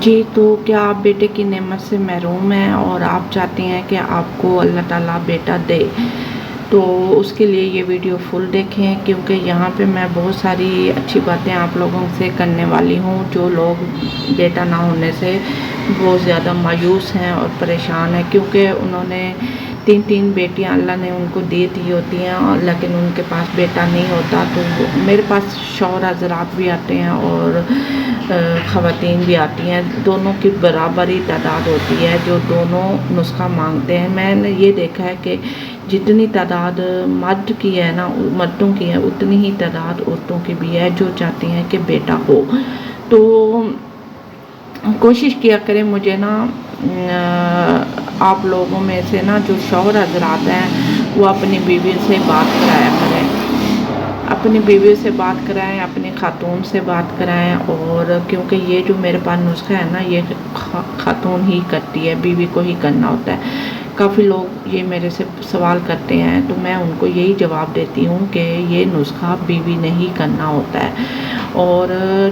جی، تو کیا آپ بیٹے کی نعمت سے محروم ہیں اور آپ چاہتے ہیں کہ آپ کو اللہ تعالیٰ بیٹا دے؟ تو اس کے لیے یہ ویڈیو فل دیکھیں، کیونکہ یہاں پہ میں بہت ساری اچھی باتیں آپ لوگوں سے کرنے والی ہوں۔ جو لوگ بیٹا نہ ہونے سے بہت زیادہ مایوس ہیں اور پریشان ہیں، کیونکہ انہوں نے تین بیٹیاں اللہ نے ان کو دے دی ہوتی ہیں، لیکن ان کے پاس بیٹا نہیں ہوتا۔ تو میرے پاس شوہر حضرات بھی آتے ہیں اور خواتین بھی آتی ہیں، دونوں کی برابری تعداد ہوتی ہے جو دونوں نسخہ مانگتے ہیں۔ میں نے یہ دیکھا ہے کہ جتنی تعداد مرد کی ہے نا، مردوں کی ہے، اتنی ہی تعداد عورتوں کی بھی ہے جو چاہتی ہیں کہ بیٹا ہو۔ تو کوشش کیا کریں مجھے نا آپ لوگوں میں سے نا جو شوہر حضرات ہیں وہ اپنی بیوی سے بات کرایا کریں، اپنی بیوی سے بات کرائیں، اپنی خاتون سے بات کرائیں۔ اور کیونکہ یہ جو میرے پاس نسخہ ہے نا، یہ خاتون ہی کرتی ہے، بیوی کو ہی کرنا ہوتا ہے۔ کافی لوگ یہ میرے سے سوال کرتے ہیں تو میں ان کو یہی جواب دیتی ہوں کہ یہ نسخہ بیوی نے ہی کرنا ہوتا ہے، اور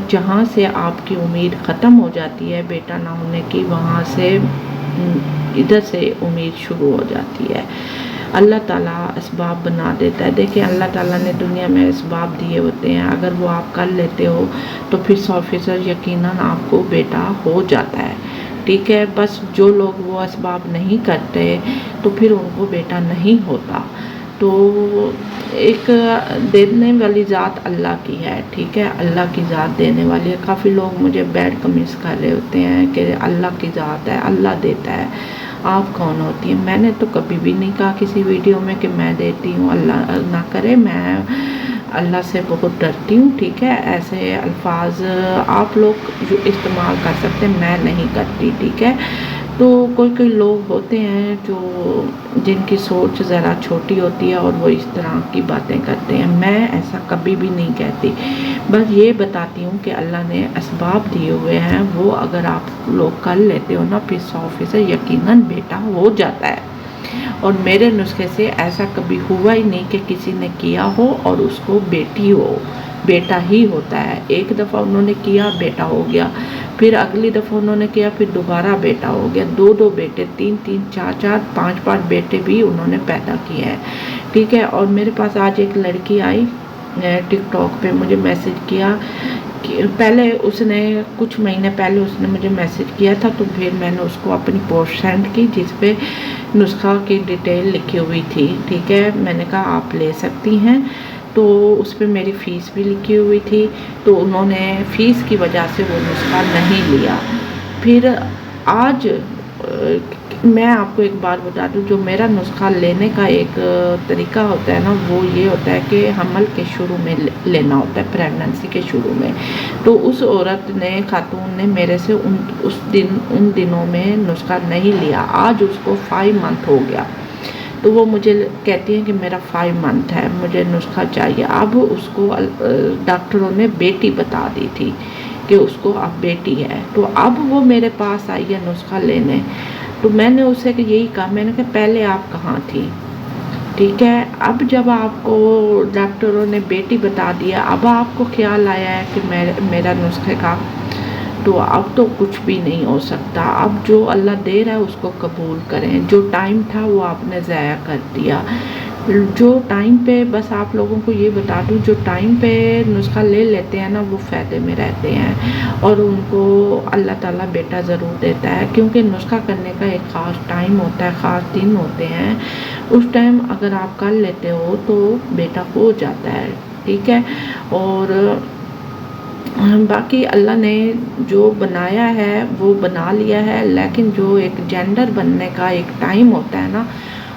جہاں سے آپ کی امید ختم ہو جاتی ہے بیٹا نہ ہونے کی، وہاں سے ادھر سے امید شروع ہو جاتی ہے۔ اللہ تعالیٰ اسباب بنا دیتا ہے۔ دیکھیں، اللہ تعالیٰ نے دنیا میں اسباب دیے ہوتے ہیں، اگر وہ آپ کر لیتے ہو تو پھر 100% یقیناً آپ کو بیٹا ہو جاتا ہے، ٹھیک ہے۔ بس جو لوگ وہ اسباب نہیں کرتے تو پھر ان کو بیٹا نہیں ہوتا۔ تو ایک دینے والی ذات اللہ کی ہے، ٹھیک ہے، اللہ کی ذات دینے والی ہے۔ کافی لوگ مجھے بیڈ کمنٹس کر رہے ہوتے ہیں کہ اللہ کی ذات ہے، اللہ دیتا ہے، آپ کون ہوتی ہیں؟ میں نے تو کبھی بھی نہیں کہا کسی ویڈیو میں کہ میں دیتی ہوں، اللہ نہ کرے، میں اللہ سے بہت ڈرتی ہوں، ٹھیک ہے۔ ایسے الفاظ آپ لوگ جو استعمال کر سکتے ہیں، میں نہیں کرتی، ٹھیک ہے۔ تو کوئی لوگ ہوتے ہیں جو جن کی سوچ ذرا چھوٹی ہوتی ہے اور وہ اس طرح کی باتیں کرتے ہیں، میں ایسا کبھی بھی نہیں کہتی۔ بس یہ بتاتی ہوں کہ اللہ نے اسباب دیے ہوئے ہیں، وہ اگر آپ لوگ کر لیتے ہو نا، پھر 100% یقیناً بیٹا ہو جاتا ہے۔ اور میرے نسخے سے ایسا کبھی ہوا ہی نہیں کہ کسی نے کیا ہو اور اس کو بیٹی ہو، بیٹا ہی ہوتا ہے۔ ایک دفعہ انہوں نے کیا، بیٹا ہو گیا، پھر اگلی دفعہ انہوں نے کیا، پھر دوبارہ بیٹا ہو گیا، دو بیٹے، تین، چار، پانچ بیٹے بھی انہوں نے پیدا کیے ہیں، ٹھیک ہے۔ اور میرے پاس آج ایک لڑکی آئی ٹک ٹاک پہ، مجھے میسج کیا کہ پہلے اس نے کچھ مہینے پہلے اس نے مجھے میسج کیا تھا، تو پھر میں نے اس کو اپنی پوسٹ سینڈ کی جس پہ نسخہ کی ڈیٹیل لکھی ہوئی تھی، ٹھیک ہے۔ میں نے کہا آپ لے سکتی ہیں، تو اس پہ میری فیس بھی لکھی ہوئی تھی، تو انہوں نے فیس کی وجہ سے وہ نسخہ نہیں لیا۔ پھر آج میں آپ کو ایک بات بتا دوں، جو میرا نسخہ لینے کا ایک طریقہ ہوتا ہے نا، وہ یہ ہوتا ہے کہ حمل کے شروع میں لینا ہوتا ہے، پریگننسی کے شروع میں۔ تو اس عورت نے، خاتون نے میرے سے ان دنوں میں نسخہ نہیں لیا، آج اس کو 5 منتھ ہو گیا، تو وہ مجھے کہتی ہیں کہ میرا 5 منتھ ہے، مجھے نسخہ چاہیے۔ اب اس کو ڈاکٹروں نے بیٹی بتا دی تھی کہ اس کو اب بیٹی ہے، تو اب وہ میرے پاس آئی ہے نسخہ لینے۔ تو میں نے اسے یہی کہا، میں نے کہا پہلے آپ کہاں تھی، ٹھیک ہے۔ اب جب آپ کو ڈاکٹروں نے بیٹی بتا دیا، اب آپ کو خیال آیا ہے کہ میرا نسخے کا، تو اب تو کچھ بھی نہیں ہو سکتا۔ اب جو اللہ دے رہا ہے اس کو قبول کریں، جو ٹائم تھا وہ آپ نے ضائع کر دیا۔ جو ٹائم پہ، بس آپ لوگوں کو یہ بتا دوں، جو ٹائم پہ نسخہ لے لیتے ہیں نا، وہ فائدے میں رہتے ہیں، اور ان کو اللہ تعالیٰ بیٹا ضرور دیتا ہے، کیونکہ نسخہ کرنے کا ایک خاص ٹائم ہوتا ہے، خاص دن ہوتے ہیں، اس ٹائم اگر آپ کر لیتے ہو تو بیٹا ہو جاتا ہے، ٹھیک ہے۔ اور باقی اللہ نے جو بنایا ہے وہ بنا لیا ہے، لیکن جو ایک جینڈر بننے کا ایک ٹائم ہوتا ہے نا،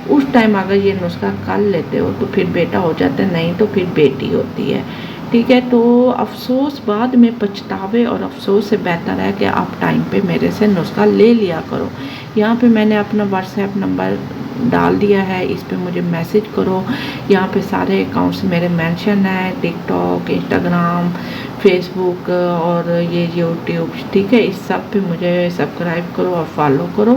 اس ٹائم اگر یہ نسخہ کر لیتے ہو تو پھر بیٹا ہو جاتا ہے، نہیں تو پھر بیٹی ہوتی ہے، ٹھیک ہے۔ تو افسوس بعد میں پچھتاوے اور افسوس سے بہتر ہے کہ آپ ٹائم پہ میرے سے نسخہ لے لیا کرو۔ یہاں پہ میں نے اپنا واٹس ایپ نمبر ڈال دیا ہے، اس پہ مجھے میسج کرو، یہاں پہ سارے اکاؤنٹس میرے مینشن ہیں، ٹک ٹاک، انسٹاگرام، فیس بک اور یہ یوٹیوب، ٹھیک ہے۔ اس سب پہ مجھے سبسکرائب کرو اور فالو کرو،